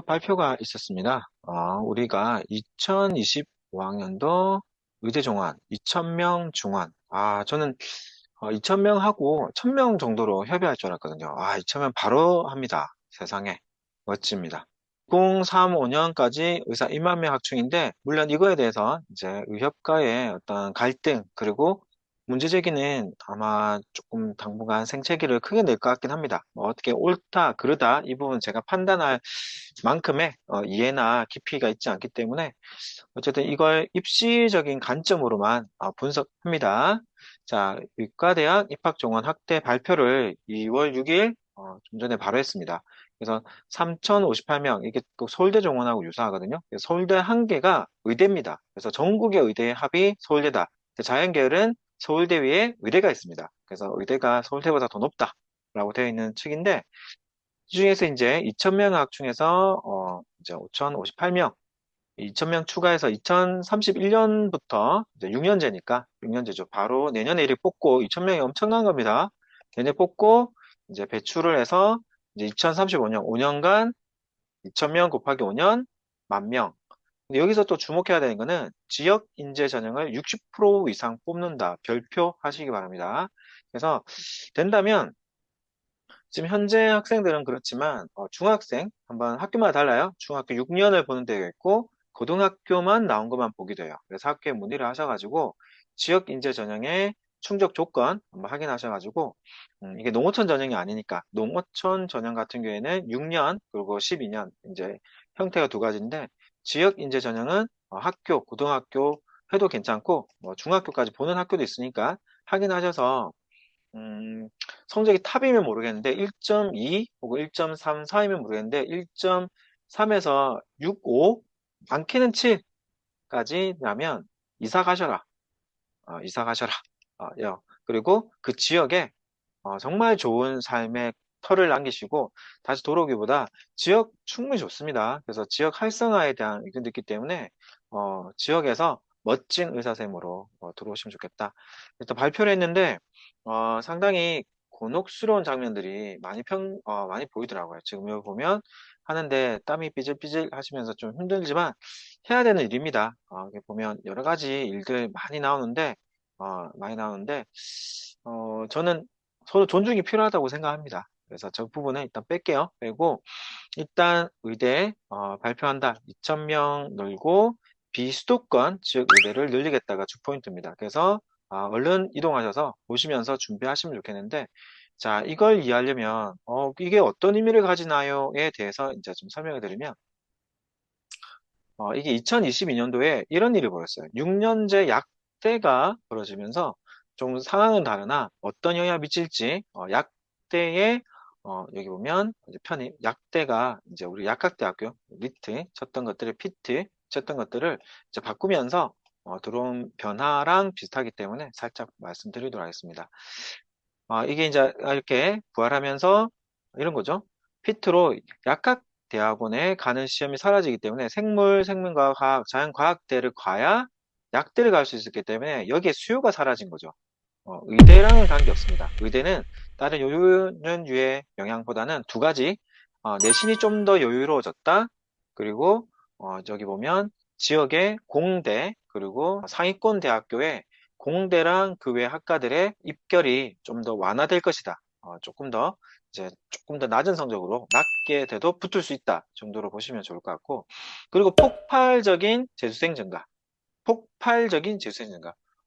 긴급 발표가 있었습니다. 우리가 2025학년도 의대 종원 2,000명 중원. 저는 2,000명 하고 1,000명 정도로 협의할 줄 알았거든요. 2,000명 바로 합니다. 세상에. 멋집니다. 2035년까지 의사 1만 명 확충인데, 물론 이거에 대해서 이제 의협과의 어떤 갈등, 그리고 문제 제기는 아마 조금 당분간 생채기를 크게 낼 것 같긴 합니다. 뭐 어떻게 옳다, 그르다, 이 부분 제가 판단할 만큼의 이해나 깊이가 있지 않기 때문에 어쨌든 이걸 입시적인 관점으로만 분석합니다. 자, 의과대학 입학정원 확대 발표를 2월 6일 좀 전에 바로 했습니다. 그래서 3,058명, 이게 또 서울대 정원하고 유사하거든요. 그래서 서울대 한 개가 의대입니다. 그래서 전국의 의대 합이 서울대다. 자연계열은 서울대 위에 의대가 있습니다. 그래서 의대가 서울대보다 더 높다라고 되어 있는 측인데, 이 중에서 이제 2,000명 학 중에서 이제 5,058명, 2,000명 추가해서 2031년부터 이제 6년제니까 6년제죠. 바로 내년에 이를 뽑고 2,000명이 엄청난 겁니다. 내년에 뽑고 이제 배출을 해서 이제 2035년 5년간 2,000명 곱하기 5년 10,000명. 근데 여기서 또 주목해야 되는 거는 지역 인재 전형을 60% 이상 뽑는다. 별표 하시기 바랍니다. 그래서 된다면 지금 현재 학생들은 그렇지만 중학생 한번 학교마다 달라요. 중학교 6년을 보는 데가 있고 고등학교만 나온 것만 보게 돼요. 그래서 학교에 문의를 하셔가지고 지역 인재 전형의 충족 조건 한번 확인하셔가지고 이게 농어촌 전형이 아니니까 농어촌 전형 같은 경우에는 6년 그리고 12년 이제 형태가 두 가지인데 지역 인재 전형은 학교 고등학교 해도 괜찮고 뭐 중학교까지 보는 학교도 있으니까 확인하셔서 성적이 탑이면 모르겠는데 1.2 혹은 1.3 사이면 모르겠는데 1.3에서 6.5 많게는 7까지 나면 이사 가셔라. 이사 가셔라. 그리고 그 지역에 정말 좋은 삶의 터를 남기시고 다시 돌아오기보다 지역 충분히 좋습니다. 그래서 지역 활성화에 대한 의견도 있기 때문에 지역에서 멋진 의사생으로 들어오시면 좋겠다. 일단 발표를 했는데 상당히 곤혹스러운 장면들이 많이 보이더라고요. 지금 여기 보면 하는데 땀이 삐질삐질 하시면서 좀 힘들지만 해야 되는 일입니다. 여기 보면 여러 가지 일들 많이 나오는데 저는 서로 존중이 필요하다고 생각합니다. 그래서 저 부분은 일단 뺄게요. 빼고 일단 의대 발표한다. 2,000명 늘고 비수도권 즉 의대를 늘리겠다가 주 포인트입니다. 그래서 얼른 이동하셔서 보시면서 준비하시면 좋겠는데 자 이걸 이해하려면 이게 어떤 의미를 가지나요에 대해서 이제 좀 설명을 드리면 이게 2022년도에 이런 일이 벌었어요. 6년제 약대가 벌어지면서 좀 상황은 다르나 어떤 영향을 미칠지 약대에 여기 보면 이제 편입 약대가 이제 우리 약학대학교 리트 쳤던 것들을 피트 쳤던 것들을 이제 바꾸면서 들어온 변화랑 비슷하기 때문에 살짝 말씀드리도록 하겠습니다. 이게 이제 이렇게 부활하면서 이런 거죠. 피트로 약학대학원에 가는 시험이 사라지기 때문에 생물과학, 자연과학대를 가야 약대를 갈 수 있었기 때문에 여기에 수요가 사라진 거죠. 의대랑은 관계없습니다. 의대는 다른 요요는유의 영향보다는 두 가지, 내신이 좀 더 여유로워졌다. 그리고 저기 보면 지역의 공대 그리고 상위권 대학교에 공대랑 그 외 학과들의 입결이 좀 더 완화될 것이다. 조금 더 낮은 성적으로 낮게 돼도 붙을 수 있다 정도로 보시면 좋을 것 같고 그리고 폭발적인 재수생 증가.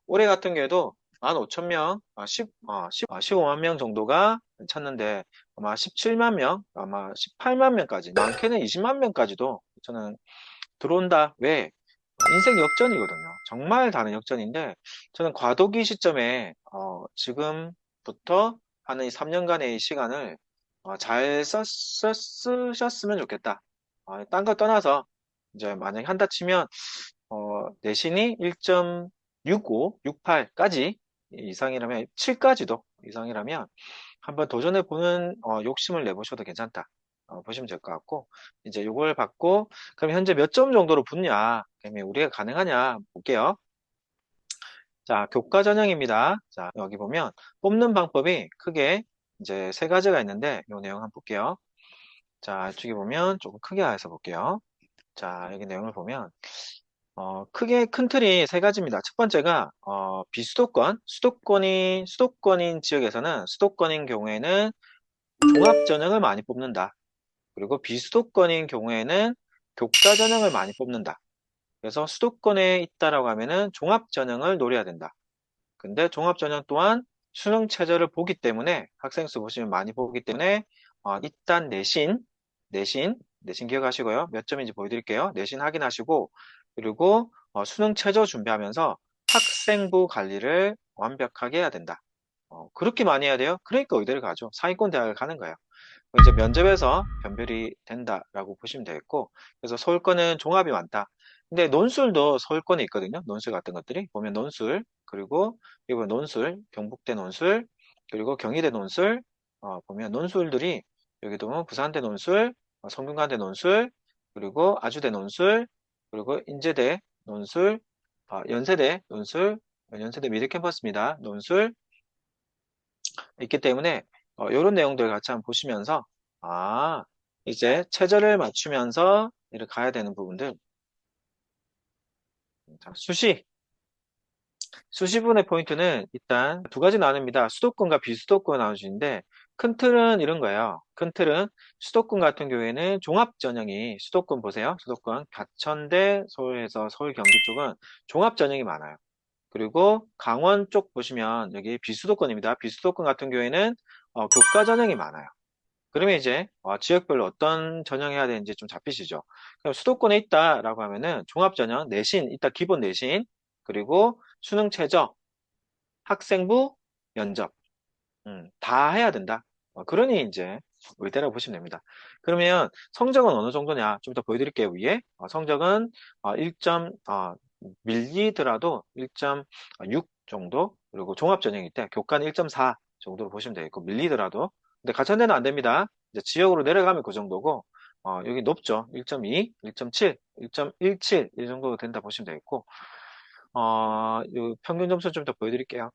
올해 같은 경우에도 15,000명, 15만 명 정도가 찼는데 아마 17만 명, 아마 18만 명까지, 많게는 20만 명까지도 저는 들어온다. 왜? 인생 역전이거든요. 정말 다른 역전인데 저는 과도기 시점에 지금부터 하는 이 3년간의 이 시간을 잘 쓰셨으면 좋겠다. 딴 거 떠나서 이제 만약에 한다 치면 내신이 1.65, 68까지 이상이라면 7까지도 이상이라면 한번 도전해보는 욕심을 내보셔도 괜찮다. 보시면 될 것 같고 이제 이걸 받고 그럼 현재 몇 점 정도로 붙냐 그러면 우리가 가능하냐 볼게요. 자 교과 전형입니다. 자 여기 보면 뽑는 방법이 크게 이제 세 가지가 있는데 이 내용 한번 볼게요. 자, 이쪽에 보면 조금 크게 해서 볼게요. 자, 여기 내용을 보면, 크게 큰 틀이 세 가지입니다. 첫 번째가, 비수도권, 수도권인 지역에서는, 수도권인 경우에는 종합전형을 많이 뽑는다. 그리고 비수도권인 경우에는 교과전형을 많이 뽑는다. 그래서 수도권에 있다라고 하면은 종합전형을 노려야 된다. 근데 종합전형 또한 수능 최저를 보기 때문에 학생 수 보시면 많이 보기 때문에 일단 내신 기억하시고요. 몇 점인지 보여드릴게요. 내신 확인하시고 그리고 수능 최저 준비하면서 학생부 관리를 완벽하게 해야 된다. 그렇게 많이 해야 돼요? 그러니까 의대를 가죠. 상위권 대학을 가는 거예요. 이제 면접에서 변별이 된다라고 보시면 되겠고, 그래서 서울권은 종합이 많다. 근데 논술도 서울권에 있거든요. 논술 같은 것들이. 보면 논술, 그리고 이거 논술, 경북대 논술, 그리고 경희대 논술, 보면 논술들이 여기도 보면 부산대 논술, 성균관대 논술, 그리고 아주대 논술, 그리고 인제대 논술, 연세대 논술, 연세대 미드캠퍼스입니다. 논술, 있기 때문에 이런 내용들 같이 한번 보시면서 아 이제 최저를 맞추면서 이렇게 가야 되는 부분들. 자, 수시분의 포인트는 일단 두 가지 나눕니다. 수도권과 비수도권 나눠지는데 큰 틀은 이런 거예요. 큰 틀은 수도권 같은 경우에는 종합전형이 수도권 보세요. 수도권 가천대 서울에서 서울 경기 쪽은 종합전형이 많아요. 그리고 강원 쪽 보시면 여기 비수도권입니다. 비수도권 같은 경우에는 교과 전형이 많아요. 그러면 이제 지역별로 어떤 전형해야 되는지 좀 잡히시죠? 그럼 수도권에 있다라고 하면은 종합전형, 내신, 이따 기본 내신, 그리고 수능 최저, 학생부, 면접, 다 해야 된다. 그러니 이제 의대라고 보시면 됩니다. 그러면 성적은 어느 정도냐? 좀 이따 보여드릴게요, 위에. 성적은 1점, 밀리더라도 1.6 정도, 그리고 종합전형일 때 교과는 1.4 정도로 보시면 되겠고, 밀리더라도. 근데 가천대는 안 됩니다. 이제 지역으로 내려가면 그 정도고, 여기 높죠. 1.2, 1.7, 1.17 이 정도 된다 보시면 되겠고, 요 평균 점수 좀 더 보여드릴게요.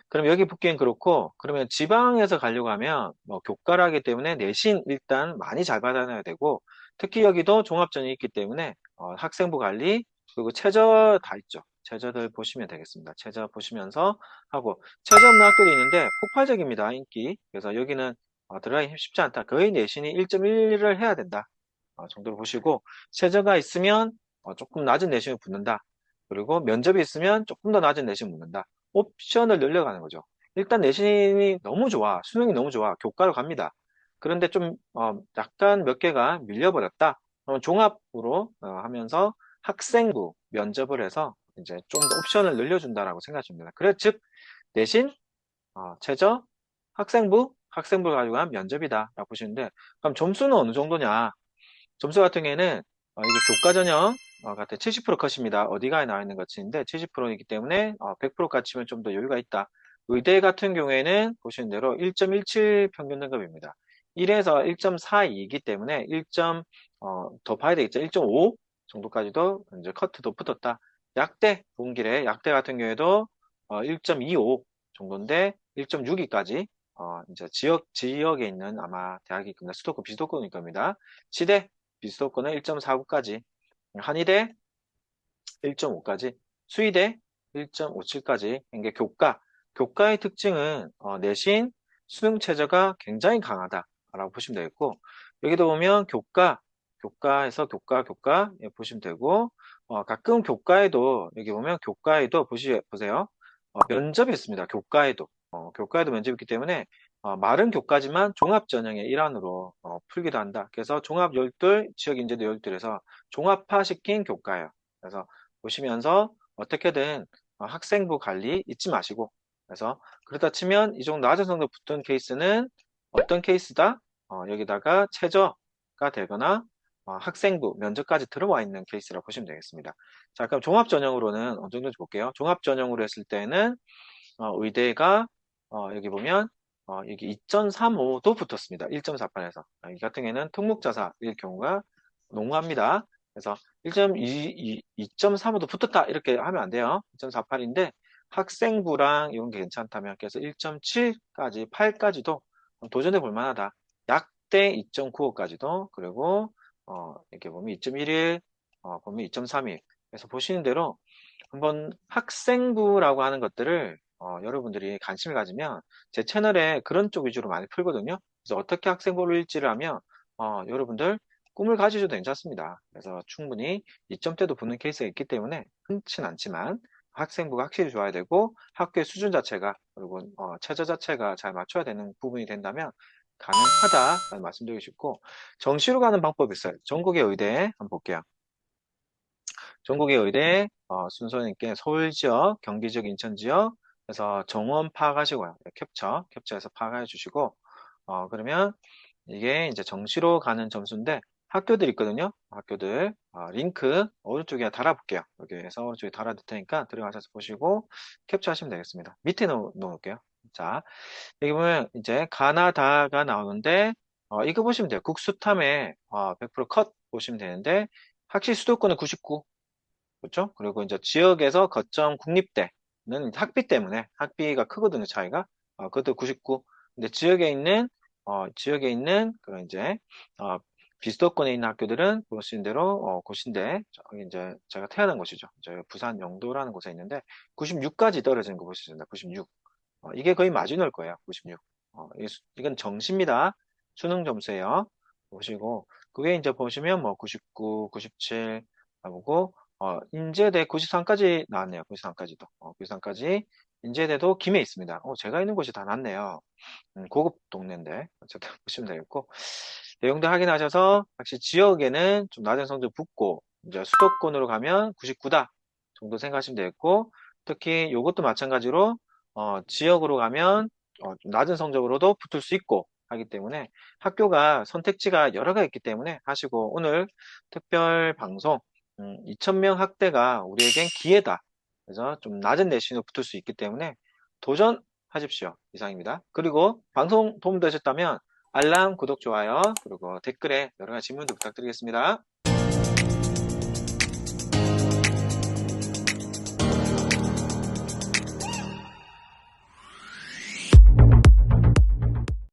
그럼 여기 붙기엔 그렇고, 그러면 지방에서 가려고 하면, 교과라기 때문에 내신 일단 많이 잘 받아놔야 되고, 특히 여기도 종합전이 있기 때문에, 학생부 관리, 그리고 최저 다 있죠. 최저들 보시면 되겠습니다. 최저 보시면서 하고, 최저 없는 학교도 있는데, 폭발적입니다, 인기. 그래서 여기는 들어가기 쉽지 않다. 거의 내신이 1.1을 해야 된다. 정도로 보시고, 최저가 있으면 조금 낮은 내신을 붙는다. 그리고 면접이 있으면 조금 더 낮은 내신을 붙는다. 옵션을 늘려가는 거죠. 일단 내신이 너무 좋아. 수능이 너무 좋아. 교과로 갑니다. 그런데 좀, 약간 몇 개가 밀려버렸다. 그럼 종합으로 하면서 학생부 면접을 해서 이제 좀 더 옵션을 늘려준다라고 생각하시면 됩니다. 그래, 즉, 내신, 최저, 학생부 가지고 한 면접이다. 라고 보시는데, 그럼 점수는 어느 정도냐? 점수 같은 경우에는 이게 교과 전형 같은 70% 컷입니다. 어디가에 나와 있는 것인데 70%이기 때문에 100%까지 치면 좀 더 여유가 있다. 의대 같은 경우에는 보시는 대로 1.17 평균 등급입니다. 1에서 1.42이기 때문에 1점 더 봐야 되겠죠. 1.5 정도까지도 이제 커트도 붙었다. 약대 분길에 약대 같은 경우에도 1.25 정도인데 1.62까지 이제 지역에 있는 아마 대학이 겁니다. 수도권 비수도권일 겁니다. 시대 비수도권은 1.49까지, 한의대 1.5까지, 수의대 1.57까지. 이게 교과의 특징은 내신 수능 최저가 굉장히 강하다라고 보시면 되겠고, 여기도 보면 교과에서 교과 보시면 되고, 가끔 교과에도 여기 보면 교과에도 보세요. 면접이 있습니다. 교과에도 면접이 있기 때문에 말은 교과지만 종합전형의 일환으로 풀기도 한다. 그래서 종합 12, 지역인재도 12에서 종합화시킨 교과예요. 그래서 보시면서 어떻게든 학생부 관리 잊지 마시고 그래서 그렇다 치면 이 정도 낮은 성적 붙은 케이스는 어떤 케이스다? 여기다가 최저가 되거나 학생부 면접까지 들어와 있는 케이스라고 보시면 되겠습니다. 자, 그럼 종합전형으로는 어느 정도인지 볼게요. 종합전형으로 했을 때는 의대가 여기 보면 여기 2.35도 붙었습니다. 1.48에서. 이 같은 경우에는 특목자사일 경우가 농후합니다. 그래서 2.35도 붙었다 이렇게 하면 안 돼요. 2.48인데 학생부랑 이런 게 괜찮다면 그래서 1.7까지 8까지도 도전해 볼 만하다. 약 확대 2.95까지도, 그리고, 이렇게 보면 2.11, 보면 2.31. 그래서 보시는 대로 한번 학생부라고 하는 것들을 여러분들이 관심을 가지면 제 채널에 그런 쪽 위주로 많이 풀거든요. 그래서 어떻게 학생부를 읽지를 하면 여러분들 꿈을 가지셔도 괜찮습니다. 그래서 충분히 2점대도 붙는 케이스가 있기 때문에 흔치는 않지만 학생부가 확실히 좋아야 되고 학교의 수준 자체가 그리고 최저 자체가 잘 맞춰야 되는 부분이 된다면 가능하다라는 말씀드리고 싶고 정시로 가는 방법이 있어요. 전국의 의대 한번 볼게요. 전국의 의대 순서는 있게 서울 지역, 경기 지역, 인천 지역 그래서 정원 파악하시고요. 네, 캡처해서 파악해 주시고 그러면 이게 이제 정시로 가는 점수인데 학교들 있거든요. 학교들 링크 오른쪽에 달아볼게요. 여기에서 오른쪽에 달아둘 테니까 들어가셔서 보시고 캡처하시면 되겠습니다. 밑에 놓을게요. 자, 여기 보면 이제 가나다가 나오는데 이거 보시면 돼요. 국수탐에 100%컷 보시면 되는데 학시 수도권은 99. 그렇죠? 그리고 이제 지역에서 거점 국립대는 학비 때문에 학비가 크거든요, 차이가. 그것도 99. 근데 지역에 있는 그런 이제 어, 비수도권에 있는 학교들은 보신 대로 고신대 저기 이제 제가 태어난 곳이죠. 저희 부산 영도라는 곳에 있는데 96까지 떨어지는 거 보시면 됩니다. 96. 이게 거의 마지노일 거예요. 96. 이건 정시입니다. 수능 점수예요. 보시고 그게 이제 보시면 뭐 99, 97 나오고 인제대 93까지 나왔네요. 93까지도. 93까지 인제대도 김해 있습니다. 제가 있는 곳이 다 낫네요. 고급 동네인데 어쨌든 보시면 되겠고 내용도 확인하셔서 혹시 지역에는 좀 낮은 성적 붙고 이제 수도권으로 가면 99다 정도 생각하시면 되겠고 특히 이것도 마찬가지로 지역으로 가면 좀 낮은 성적으로도 붙을 수 있고 하기 때문에 학교가 선택지가 여러 가 있기 때문에 하시고 오늘 특별 방송 2,000명 학대가 우리에겐 기회다. 그래서 좀 낮은 내신으로 붙을 수 있기 때문에 도전하십시오. 이상입니다. 그리고 방송 도움되셨다면 알람, 구독, 좋아요, 그리고 댓글에 여러 가지 질문도 부탁드리겠습니다.